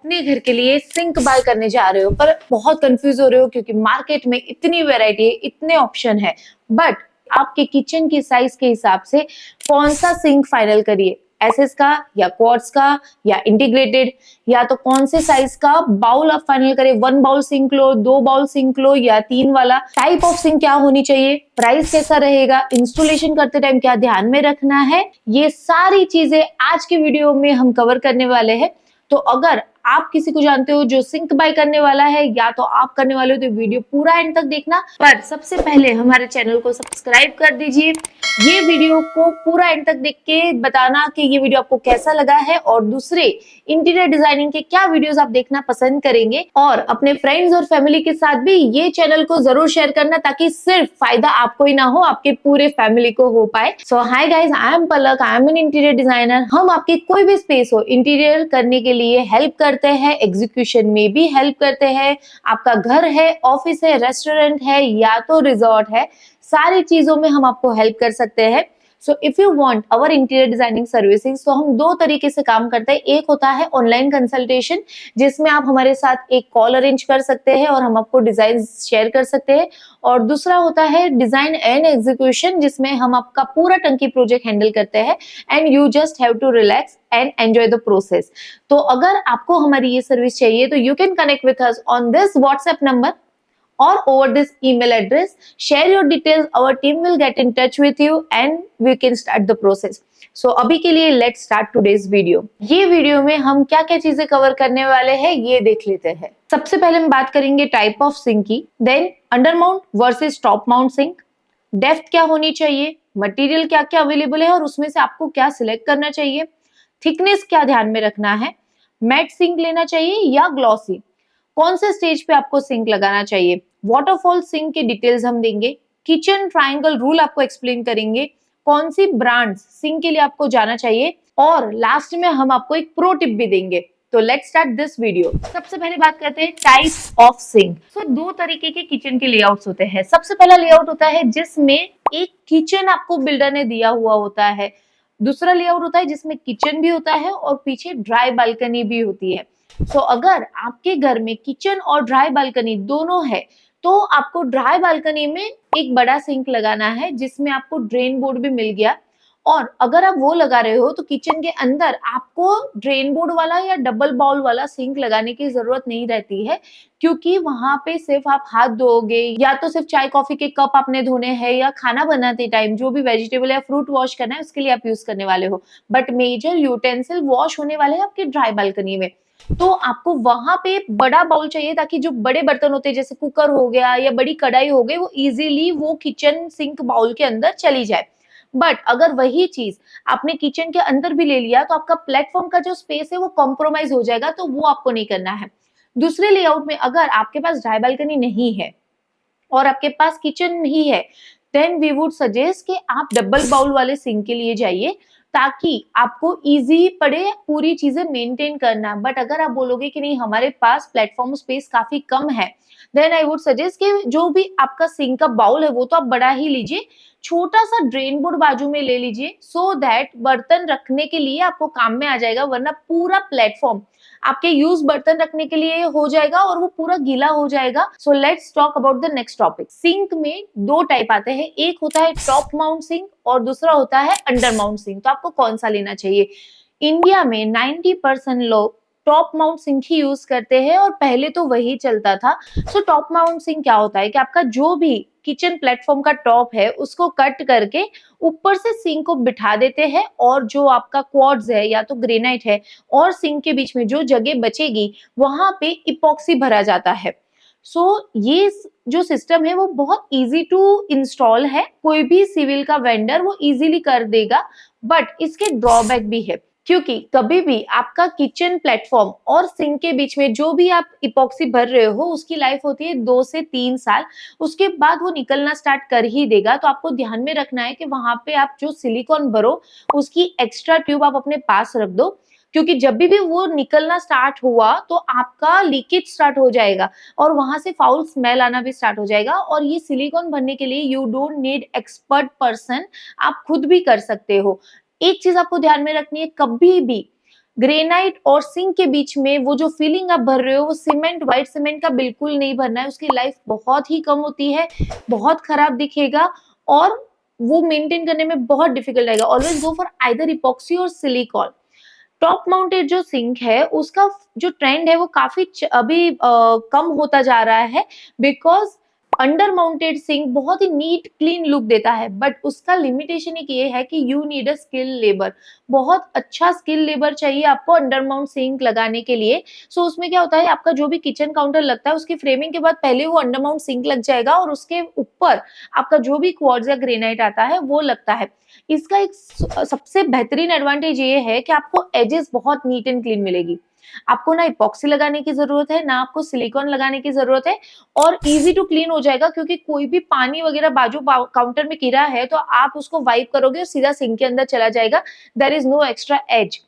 अपने घर के लिए सिंक बाय करने जा रहे हो पर बहुत कंफ्यूज हो रहे हो क्योंकि मार्केट में इतनी वैरायटी है, इतने ऑप्शन है, बट आपके किचन की साइज के हिसाब से कौन सा सिंक फाइनल करिए, एसएस का या क्वार्ट्ज का या इंटीग्रेटेड, या तो कौन से साइज का बाउल आप फाइनल करें, 1 बाउल सिंक लो, 2 बाउल सिंक लो या 3 वाला, टाइप ऑफ सिंक क्या होनी चाहिए, प्राइस कैसा रहेगा, इंस्टॉलेशन करते टाइम क्या ध्यान में रखना है, ये सारी चीजें आज के वीडियो में हम कवर करने वाले हैं। तो अगर आप किसी को जानते हो जो सिंक बाय करने वाला है या तो आप करने वाले हो तो वीडियो पूरा एंड तक देखना, पर सबसे पहले हमारे चैनल को सब्सक्राइब कर दीजिए। ये वीडियो को पूरा एंड तक देख के बताना कि ये वीडियो आपको कैसा लगा है और दूसरे इंटीरियर डिजाइनिंग के क्या वीडियोस आप देखना पसंद करेंगे, और अपने फ्रेंड्स और फैमिली के साथ भी ये चैनल को जरूर शेयर करना ताकि सिर्फ फायदा आपको ही ना हो, आपके पूरे फैमिली को हो पाए। So hi guys, I am Palak, I am an interior designer. हम आपकी कोई भी स्पेस हो इंटीरियर करने के लिए हेल्प करते हैं, एग्जीक्यूशन में भी हेल्प करते हैं। आपका घर है, ऑफिस है, रेस्टोरेंट है या तो रिजॉर्ट है, सारी चीजों में हम आपको हेल्प कर सकते हैं। So if you want our interior designing services, तो हम दो तरीके से काम करते हैं। एक होता है ऑनलाइन कंसल्टेशन, जिसमें आप हमारे साथ एक कॉल अरेंज कर सकते हैं और हम आपको डिजाइन शेयर कर सकते हैं, और दूसरा होता है डिजाइन एंड एग्जीक्यूशन, जिसमें हम आपका पूरा टंकी प्रोजेक्ट हैंडल करते हैं and you just have to relax and enjoy the process. तो अगर आपको हमारी ये सर्विस चाहिए तो you can connect with us on this WhatsApp number or over this email address. Share your details, our team will get in touch with you and we can start the process. So अभी के लिए let's start today's video. ये video में हम क्या क्या चीजें cover करने वाले हैं ये देख लेते हैं। सबसे पहले हम बात करेंगे टाइप ऑफ सिंक की, then under mount versus top mount sink, depth क्या होनी चाहिए, मटेरियल क्या क्या अवेलेबल है और उसमें से आपको क्या सिलेक्ट करना चाहिए, थिकनेस क्या ध्यान में रखना है, मैट सिंक लेना चाहिए या ग्लॉसी, कौन से स्टेज पे आपको सिंक लगाना चाहिए, वाटरफॉल सिंक के डिटेल्स हम देंगे, किचन ट्रायंगल रूल आपको एक्सप्लेन करेंगे, कौन सी ब्रांड्स सिंक के लिए आपको जाना चाहिए, और लास्ट में हम आपको एक प्रो टिप भी देंगे। तो लेट्स स्टार्ट दिस वीडियो। सबसे पहले बात करते हैं टाइप ऑफ सिंक। सो दो तरीके के किचन के लेआउट्स होते हैं। सबसे पहला लेआउट होता है जिसमें एक किचन आपको बिल्डर ने दिया हुआ होता है, दूसरा लेआउट होता है जिसमें किचन भी होता है और पीछे ड्राई बालकनी भी होती है। सो अगर आपके घर में किचन और ड्राई बालकनी दोनों है तो आपको ड्राई बालकनी में एक बड़ा सिंक लगाना है जिसमें आपको ड्रेन बोर्ड भी मिल गया, और अगर आप वो लगा रहे हो तो किचन के अंदर आपको ड्रेन बोर्ड वाला या डबल बाउल वाला सिंक लगाने की जरूरत नहीं रहती है, क्योंकि वहां पे सिर्फ आप हाथ धोओगे या तो सिर्फ चाय कॉफी के कप आपने धोने हैं या खाना बनाते टाइम जो भी वेजिटेबल या फ्रूट वॉश करना है उसके लिए आप यूज करने वाले हो, बट मेजर यूटेंसिल वॉश होने वाले हैं आपके ड्राई बालकनी में। तो आपको वहां पे बड़ा बाउल चाहिए ताकि जो बड़े बर्तन होते हैं जैसे कुकर हो गया या बड़ी कढ़ाई हो गई वो इजीली वो किचन सिंक बाउल के अंदर चली जाए। बट अगर वही चीज आपने किचन के अंदर भी ले लिया तो आपका प्लेटफॉर्म का जो स्पेस है वो कॉम्प्रोमाइज हो जाएगा, तो वो आपको नहीं करना है। दूसरे लेआउट में अगर आपके पास ड्राई बालकनी नहीं है और आपके पास किचन ही है, देन वी वुड सजेस्ट कि आप डबल बाउल वाले सिंक के लिए जाइए ताकि आपको इजी पड़े पूरी चीजें मेंटेन करना। बट अगर आप बोलोगे कि नहीं हमारे पास प्लेटफॉर्म स्पेस काफी कम है, देन आई वुड सजेस्ट कि जो भी आपका सिंक का बाउल है वो तो आप बड़ा ही लीजिए, छोटा सा ड्रेन बोर्ड बाजू में ले लीजिए, सो दैट बर्तन रखने के लिए आपको काम में आ जाएगा, वरना पूरा प्लेटफॉर्म आपके यूज बर्तन रखने के लिए हो जाएगा और वो पूरा गीला हो जाएगा। So let's talk about the next topic. Sink में दो टाइप आते हैं, एक होता है टॉप माउंट सिंक और दूसरा होता है अंडर माउंट सिंक। तो आपको कौन सा लेना चाहिए? इंडिया में 90% लोग टॉप माउंट सिंक ही यूज करते हैं और पहले तो वही चलता था। सो टॉप माउंट सिंक क्या होता है कि आपका जो भी किचन प्लेटफॉर्म का टॉप है उसको कट करके ऊपर से सिंक को बिठा देते हैं, और जो आपका क्वार्ट्ज है या तो ग्रेनाइट है और सिंक के बीच में जो जगह बचेगी वहां पे इपॉक्सी भरा जाता है। सो ये जो सिस्टम है वो बहुत इजी टू इंस्टॉल है, कोई भी सिविल का वेंडर वो इजीली कर देगा, बट इसके ड्रॉबैक भी है क्योंकि कभी भी आपका किचन प्लेटफॉर्म और सिंक के बीच में जो भी आप इपॉक्सी भर रहे हो उसकी लाइफ होती है 2 से 3 साल, उसके बाद वो निकलना स्टार्ट कर ही देगा। तो आपको ध्यान में रखना है कि वहां पे आप जो सिलिकॉन भरो उसकी एक्स्ट्रा ट्यूब आप अपने पास रख दो, क्योंकि जब भी वो निकलना स्टार्ट हुआ तो आपका लीकेज स्टार्ट हो जाएगा और वहां से फाउल स्मेल आना भी स्टार्ट हो जाएगा। और ये सिलिकॉन भरने के लिए you don't need expert person, आप खुद भी कर सकते हो। एक चीज आपको ध्यान में रखनी है, कभी भी ग्रेनाइट और सिंक के बीच में वो जो फीलिंग आप भर रहे हो वो सीमेंट, व्हाइट सीमेंट का बिल्कुल नहीं भरना है, उसकी लाइफ बहुत ही कम होती है, बहुत खराब दिखेगा और वो मेंटेन करने में बहुत डिफिकल्ट रहेगा। Always go for either epoxy और सिलिकॉन। टॉप माउंटेड जो सिंक है उसका जो ट्रेंड है वो काफी अभी कम होता जा रहा है, बिकॉज अंडर माउंटेड सिंक बहुत ही नीट क्लीन लुक देता है, बट उसका लिमिटेशन एक ये है कि you need a skill labour. बहुत अच्छा स्किल लेबर चाहिए आपको अंडर माउंट सिंक लगाने के लिए। सो उसमें क्या होता है, आपका जो भी किचन काउंटर लगता है उसकी फ्रेमिंग के बाद पहले वो अंडर माउंट सिंक लग जाएगा और उसके ऊपर आपका जो भी क्वार्ट्ज या ग्रेनाइट आता है वो लगता है। इसका एक सबसे बेहतरीन एडवांटेज ये है कि आपको एजेस बहुत नीट एंड क्लीन मिलेगी। आपको ना इपॉक्सी लगाने की जरूरत है, ना आपको सिलिकॉन लगाने की जरूरत है, और इजी टू क्लीन हो जाएगा, क्योंकि कोई भी पानी वगैरह बाजू काउंटर में गिरा है तो आप उसको वाइप करोगे और सीधा सिंक के अंदर चला जाएगा। There is no extra edge.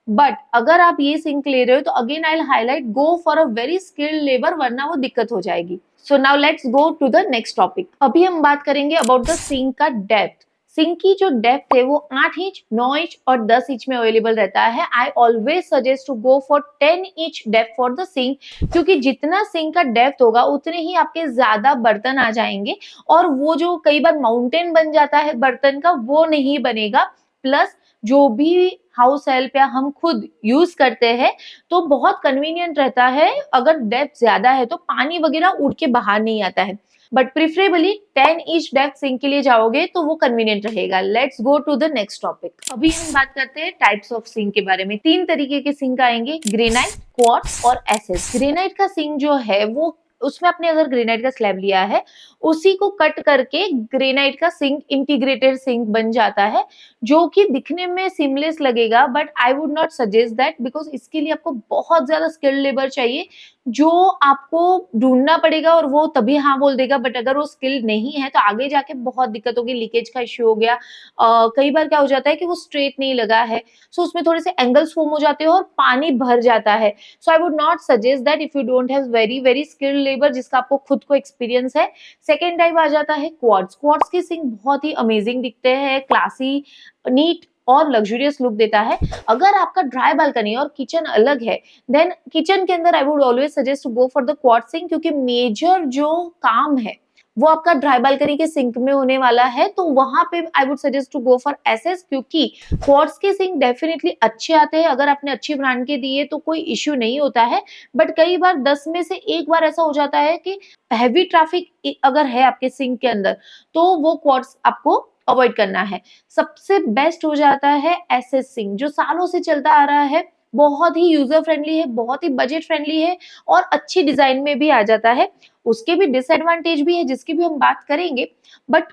But अगर आप ये सिंक ले रहे हो तो again I highlight, go for a very skilled labour, वरना वो दिक्कत हो जाएगी। So now let's go to the next topic. अभी हम बात करेंगे अबाउट द सिंक का डेप्थ। सिंक की जो डेप्थ है वो 8 इंच, 9 इंच और 10 इंच में अवेलेबल रहता है। I always suggest to go for 10 inch depth for the sink, क्योंकि जितना सिंक का डेप्थ होगा उतने ही आपके ज्यादा बर्तन आ जाएंगे और वो जो कई बार माउंटेन बन जाता है बर्तन का वो नहीं बनेगा। प्लस जो भी हाउस हेल्प या हम खुद यूज करते हैं तो बहुत कन्वीनियंट रहता है, अगर डेप्थ ज्यादा है तो पानी वगैरह उड़ के बाहर नहीं आता है। But preferably 10 inch depth sink के लिए जाओगे तो वो कन्वीनियंट रहेगा। Let's go to the next topic. अभी हम बात करते हैं टाइप्स ऑफ सिंक के बारे में। 3 तरीके के सिंक आएंगे, ग्रेनाइट, क्वार्ट्ज और एसएस। ग्रेनाइट का सिंक जो है वो उसमें आपने अगर ग्रेनाइट का स्लैब लिया है उसी को कट करके ग्रेनाइट का सिंक इंटीग्रेटेड सिंक बन जाता है, जो कि दिखने में सीमलेस लगेगा, but I would not suggest that, because इसके लिए आपको बहुत ज्यादा स्किल्ड लेबर चाहिए जो आपको ढूंढना पड़ेगा और वो तभी हाँ बोल देगा। बट अगर वो स्किल्ड नहीं है तो आगे जाके बहुत दिक्कत होगी, लीकेज का इश्यू हो गया। कई बार क्या हो जाता है कि वो स्ट्रेट नहीं लगा है, सो उसमें थोड़े से एंगल्स फॉर्म हो जाते हैं और पानी भर जाता है। So I would not suggest that if you don't have very very skilled labour जिसका आपको खुद को एक्सपीरियंस है। सेकेंड टाइप आ जाता है क्वार्ट्ज। क्वार्ट्ज की सिंक बहुत ही अमेजिंग दिखते हैं, क्लासी, नीट और लग्जूरियस लुक देता है। अगर आपका ड्राई बालकनी और किचन अलग है देन किचन के अंदर I would always suggest to go for the quartz sink, क्योंकि मेजर जो काम है वो आपका ड्राई बालकनी के सिंक में होने वाला है, तो वहां पे I would suggest to go for SS, क्योंकि क्वार्ट्ज के सिंक डेफिनेटली अच्छे आते हैं। अगर आपने अच्छी ब्रांड के दिए तो कोई इश्यू नहीं होता है, बट कई बार 10 में से एक बार ऐसा हो जाता है कि हैवी ट्रैफिक अगर है आपके सिंक के अंदर तो वो क्वार्ट्ज आपको अवॉइड करना है। सबसे बेस्ट हो जाता है एसएस सिंक, जो सालों से चलता आ रहा है, बहुत ही यूजर फ्रेंडली है, बहुत ही बजट फ्रेंडली है और अच्छी डिजाइन में भी आ जाता है। उसके भी डिसएडवांटेज भी है जिसकी भी हम बात करेंगे, बट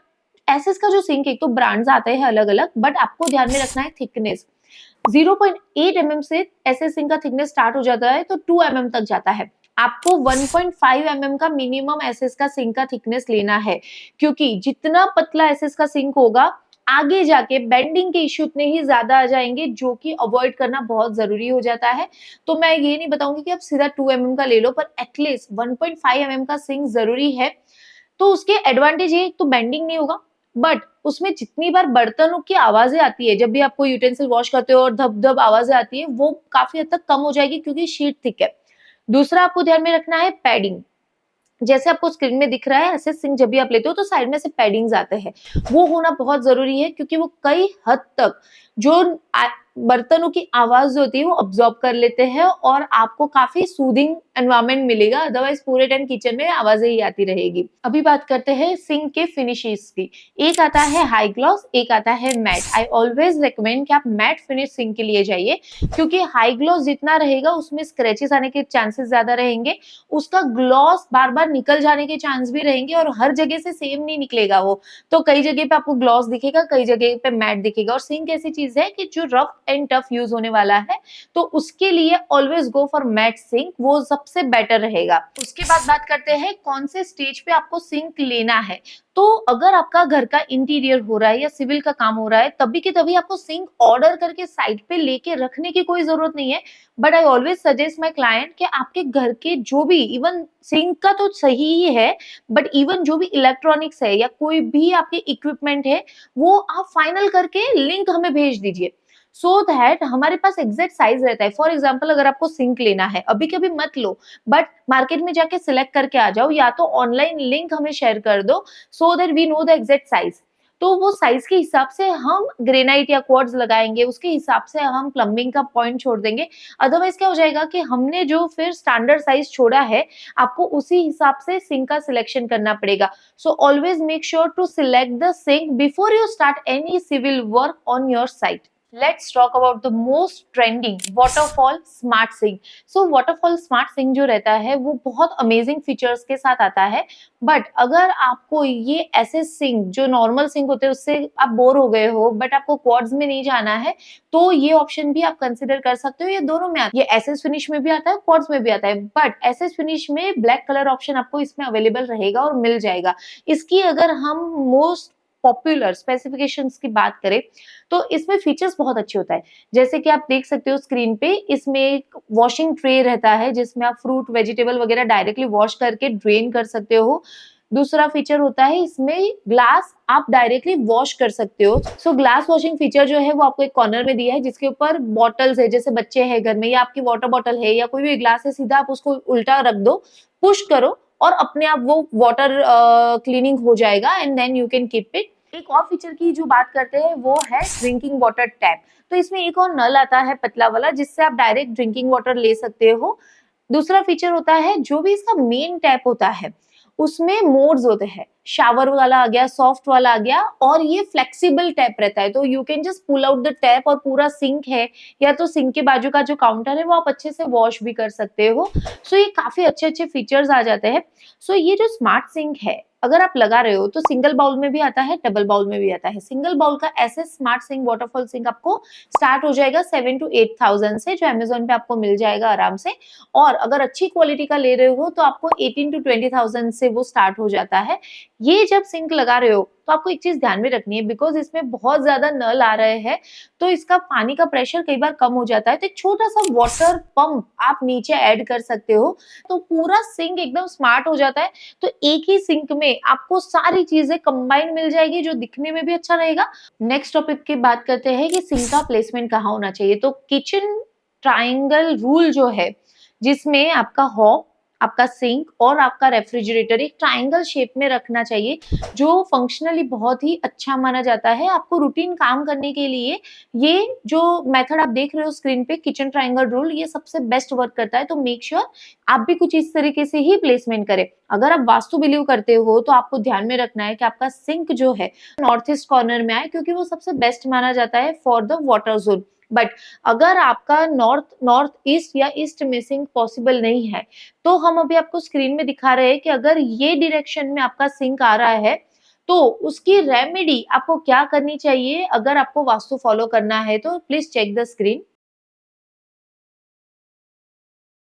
एसएस का जो सिंक, एक तो ब्रांड्स आते हैं अलग अलग, बट आपको ध्यान में रखना है थिकनेस। 0.8 mm से एसएस सिंक का थिकनेस स्टार्ट हो जाता है तो 2 mm तक जाता है। आपको 1.5 mm का मिनिमम एसएस का सिंक का थिकनेस लेना है, क्योंकि जितना पतला एसएस का सिंक होगा आगे जाके बेंडिंग के इश्यू उतने ही ज्यादा आ जाएंगे, जो कि अवॉइड करना बहुत जरूरी हो जाता है। तो मैं ये नहीं बताऊंगी कि आप सीधा 2 mm का ले लो, पर एटलीस्ट 1.5 mm का सिंक जरूरी है। तो उसके एडवांटेज ये, तो बेंडिंग नहीं होगा, बट उसमें जितनी बार बर्तनों की आवाजें आती है, जब भी आप कोई यूटेंसिल वॉश करते हो और धब धब आवाजें आती है, वो काफी हद तक कम हो जाएगी क्योंकि शीट थिक है। दूसरा आपको ध्यान में रखना है पैडिंग। जैसे आपको स्क्रीन में दिख रहा है, ऐसे सिंक जब भी आप लेते हो तो साइड में से पैडिंग्स आते हैं, वो होना बहुत जरूरी है, क्योंकि वो कई हद तक जो बर्तनों की आवाज जो होती है वो अब्सॉर्ब कर लेते हैं और आपको काफी सूदिंग एनवायरनमेंट मिलेगा। अदरवाइज पूरे टाइम किचन में आवाजें ही आती रहेगी। अभी बात करते हैं सिंक के फिनिशेस की। एक आता है हाई ग्लॉस, एक आता है मैट। आई ऑलवेज रिकमेंड कि आप मैट फिनिश सिंक के लिए जाइए, क्योंकि हाई ग्लॉस जितना रहेगा उसमें स्क्रैचेस आने के चांसेस ज्यादा रहेंगे, उसका ग्लॉस बार बार निकल जाने के चांस भी रहेंगे और हर जगह से सेम नहीं निकलेगा वो। तो कई जगह पे आपको ग्लॉस दिखेगा, कई जगह पे मैट दिखेगा। और सिंक ऐसी चीज है कि जो रफ एंड टफ यूज होने वाला है, तो उसके लिए always go for matte sink, वो सबसे बेटर रहेगा। उसके बाद बात करते हैं कौन से स्टेज पे आपको सिंक लेना है। तो अगर आपका घर का इंटीरियर हो रहा है या सिविल का काम हो रहा है, तभी के तभी आपको सिंक ऑर्डर करके साइड पे लेके रखने की कोई जरूरत नहीं है। But I always suggest my client कि आपके घर के जो भी, इवन सिंक का तो सही ही है, बट इवन जो भी इलेक्ट्रॉनिक्स है या कोई भी आपके इक्विपमेंट है, वो आप फाइनल करके लिंक हमें भेज दीजिए। सो दैट हमारे पास एग्जैक्ट साइज रहता है। फॉर एग्जाम्पल अगर आपको सिंक लेना है, अभी के अभी मत लो, बट मार्केट में जाके सिलेक्ट करके आ जाओ, या तो ऑनलाइन लिंक हमें शेयर कर दो so that we know the exact size. तो वो साइज के हिसाब से हम ग्रेनाइट या क्वार्ट्ज लगाएंगे, उसके हिसाब से हम प्लम्बिंग का पॉइंट छोड़ देंगे। अदरवाइज क्या हो जाएगा कि हमने जो फिर स्टैंडर्ड साइज छोड़ा है, आपको उसी हिसाब से सिंक का सिलेक्शन करना पड़ेगा। So always make sure to select the sink before you start any civil work on your site. Let's talk about the most trending waterfall smart sink. So waterfall smart sink जो रहता है वो बहुत amazing features के साथ आता है, but अगर आपको ये ऐसे सिंक जो नॉर्मल सिंक होते हैं उससे आप बोर हो गए हो, बट आपको क्वार्ट्ज में नहीं जाना है, तो ये ऑप्शन भी आप कंसिडर कर सकते हो। ये दोनों में आता है, ये एसएस फिनिश में भी आता है, क्वार्ट्ज में भी आता है, बट एसएस फिनिश में ब्लैक कलर ऑप्शन आपको इसमें अवेलेबल रहेगा और मिल जाएगा। इसकी अगर हम मोस्ट पॉपुलर स्पेसिफिकेशंस की बात करें तो इसमें फीचर्स बहुत अच्छे होता है। जैसे कि आप देख सकते हो स्क्रीन पे, इसमें एक वॉशिंग ट्रे रहता है जिसमें आप फ्रूट वेजिटेबल वगैरह डायरेक्टली वॉश करके ड्रेन कर सकते हो। दूसरा फीचर होता है इसमें ग्लास आप डायरेक्टली वॉश कर सकते हो। सो ग्लास वॉशिंग फीचर जो है वो आपको एक कॉर्नर में दिया है जिसके ऊपर बॉटल्स है, जैसे बच्चे हैं घर में या आपकी वाटर बॉटल है या कोई भी ग्लास है, सीधा आप उसको उल्टा रख दो, पुश करो और अपने आप वो वाटर क्लीनिंग हो जाएगा and then you can keep it. एक और फीचर की जो बात करते हैं वो है ड्रिंकिंग वाटर टैप। तो इसमें एक और नल आता है पतला वाला जिससे आप डायरेक्ट ड्रिंकिंग वाटर ले सकते हो। दूसरा फीचर होता है जो भी इसका मेन टैप होता है उसमें मोड्स होते हैं, शावर वाला आ गया, सॉफ्ट वाला आ गया, और ये फ्लेक्सिबल टैप रहता है, तो you can just pull out the tap और पूरा सिंक है या तो सिंक के बाजू का जो काउंटर है वो आप अच्छे से वॉश भी कर सकते हो। सो ये काफी अच्छे अच्छे फीचर्स आ जाते हैं। सो ये जो स्मार्ट सिंक है अगर आप लगा रहे हो तो सिंगल बाउल में भी आता है, डबल बाउल में भी आता है। सिंगल बाउल का ऐसे स्मार्ट सिंक वाटरफॉल सिंक आपको स्टार्ट हो जाएगा 7 to 8,000 से, जो अमेजोन पे आपको मिल जाएगा आराम से। और अगर अच्छी क्वालिटी का ले रहे हो तो आपको 18 to 20,000 से वो स्टार्ट हो जाता है। ये जब सिंक लगा रहे हो तो आपको एक चीज ध्यान में रखनी है, बिकॉज इसमें बहुत ज्यादा नल आ रहे हैं तो इसका पानी का प्रेशर कई बार कम हो जाता है, तो एक छोटा सा वाटर पंप आप नीचे ऐड कर सकते हो तो पूरा सिंक एकदम स्मार्ट हो जाता है। तो एक ही सिंक में आपको सारी चीजें कंबाइन मिल जाएगी जो दिखने में भी अच्छा रहेगा। नेक्स्ट टॉपिक की बात करते हैं कि सिंक का प्लेसमेंट कहाँ होना चाहिए। तो किचन ट्राइंगल रूल जो है जिसमें आपका हॉब, आपका सिंक और आपका रेफ्रिजरेटर एक ट्रायंगल शेप में रखना चाहिए, जो फंक्शनली बहुत ही अच्छा माना जाता है। आपको रूटीन काम करने के लिए ये जो मेथड आप देख रहे हो स्क्रीन पे, किचन ट्रायंगल रूल, ये सबसे बेस्ट वर्क करता है। तो मेक श्योर आप भी कुछ इस तरीके से ही प्लेसमेंट करें। अगर आप वास्तु बिलीव करते हो तो आपको ध्यान में रखना है कि आपका सिंक जो है नॉर्थ ईस्ट कॉर्नर में आए, क्योंकि वो सबसे बेस्ट माना जाता है for the water zone. But अगर आपका नॉर्थ ईस्ट या ईस्ट में सिंक पॉसिबल नहीं है तो हम अभी आपको स्क्रीन में दिखा रहे हैं कि अगर ये डायरेक्शन में आपका सिंक आ रहा है तो उसकी रेमेडी आपको क्या करनी चाहिए। अगर आपको वास्तु फॉलो करना है तो प्लीज चेक द स्क्रीन।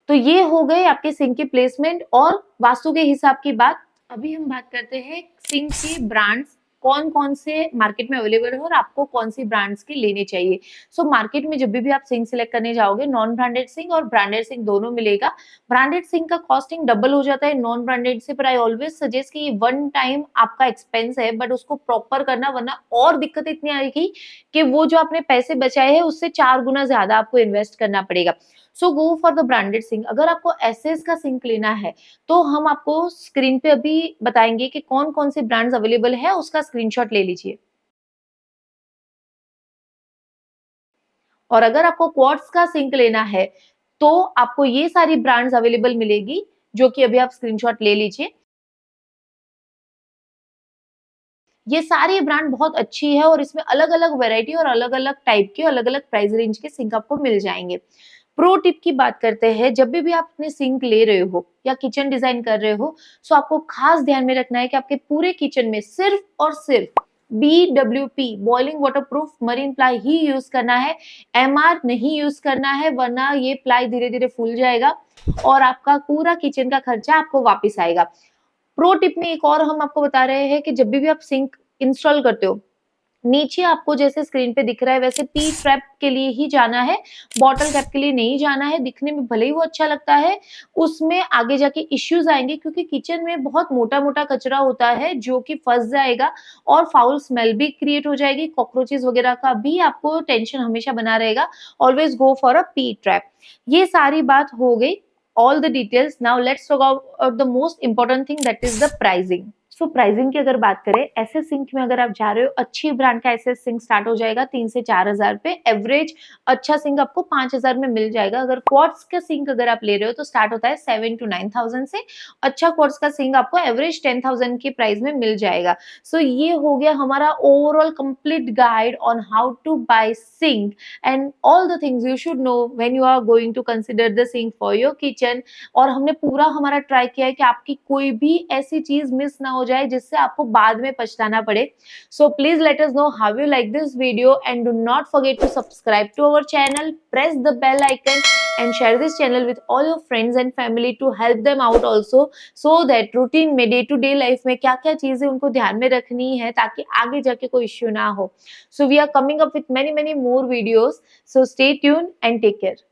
तो ये हो गए आपके सिंक की प्लेसमेंट और वास्तु के हिसाब की बात। अभी हम बात करते हैं सिंक के ब्रांड्स कौन कौन से मार्केट में अवेलेबल है और आपको कौन सी ब्रांड्स की लेने चाहिए। सो मार्केट में जब भी आप सिंक सिलेक्ट करने जाओगे, नॉन ब्रांडेड सिंक और ब्रांडेड सिंक दोनों मिलेगा। ब्रांडेड सिंक का कॉस्टिंग डबल हो जाता है नॉन ब्रांडेड से, पर आई ऑलवेज सजेस्ट कि ये वन टाइम आपका एक्सपेंस है, बट उसको प्रॉपर करना, वरना और दिक्कत इतनी आएगी कि वो जो आपने पैसे बचाए हैं उससे 4 गुना ज्यादा आपको इन्वेस्ट करना पड़ेगा। So go for the branded sink. अगर आपको एसएस का सिंक लेना है तो हम आपको स्क्रीन पे अभी बताएंगे कि कौन कौन से ब्रांड्स अवेलेबल है, उसका स्क्रीनशॉट ले लीजिए। और अगर आपको क्वार्ट्ज का सिंक लेना है तो आपको ये सारी ब्रांड्स अवेलेबल मिलेगी, जो कि अभी आप स्क्रीनशॉट ले लीजिए। ये सारी ब्रांड बहुत अच्छी है और इसमें अलग अलग वैरायटी और अलग अलग टाइप के अलग अलग प्राइस रेंज के सिंक आपको मिल जाएंगे। प्रो टिप की बात करते हैं, जब भी आप अपने सिंक ले रहे हो या किचन डिजाइन कर रहे हो तो आपको खास ध्यान में रखना है कि आपके पूरे किचन में सिर्फ और सिर्फ BWP boiling water proof marine ply ही यूज करना है। MR नहीं यूज करना है, वरना ये प्लाई धीरे धीरे फूल जाएगा और आपका पूरा किचन का खर्चा आपको वापस आएगा। प्रो टिप में एक और हम आपको बता रहे हैं कि जब भी आप सिंक इंस्टॉल करते हो नीचे आपको जैसे स्क्रीन पे दिख रहा है वैसे पी ट्रैप के लिए ही जाना है, बॉटल कैप के लिए नहीं जाना है। दिखने में भले ही वो अच्छा लगता है, उसमें आगे जाके इश्यूज आएंगे क्योंकि किचन में बहुत मोटा मोटा कचरा होता है जो कि फंस जाएगा और फाउल स्मेल भी क्रिएट हो जाएगी, कॉकरोचेस वगैरह का भी आपको टेंशन हमेशा बना रहेगा। Always go for a P trap. ये सारी बात हो गई, all the details. Now let's talk about the most important thing, that is the pricing. So pricing की अगर बात करें, ऐसे सिंक में अगर आप जा रहे हो, अच्छी ब्रांड का ऐसे सिंक स्टार्ट हो जाएगा 3 से 4,000 पे। एवरेज अच्छा सिंक आपको 5,000 में मिल जाएगा। अगर क्वार्ट्स का सिंक अगर आप ले रहे हो तो स्टार्ट होता है 7 to 9,000 से। अच्छा क्वार्ट्स का सिंक आपको एवरेज 10,000 के प्राइस में मिल जाएगा। सो ये हो गया हमारा overall complete guide on how to buy sink and all the things you should know when you are going to consider the sink for your kitchen. और हमने पूरा हमारा ट्राई किया है कि आपकी कोई भी ऐसी चीज मिस ना हो जाए जिससे आपको बाद में पछताना पड़े। So please let us know how you like this video and do not forget to subscribe to our channel, press the bell icon and share this channel with all your friends and family to help them out also, so that routine में day to day life में क्या क्या चीजें उनको ध्यान में रखनी है ताकि आगे जाके कोई इश्यू ना हो। So we are coming up with many more videos, so stay tuned and take care.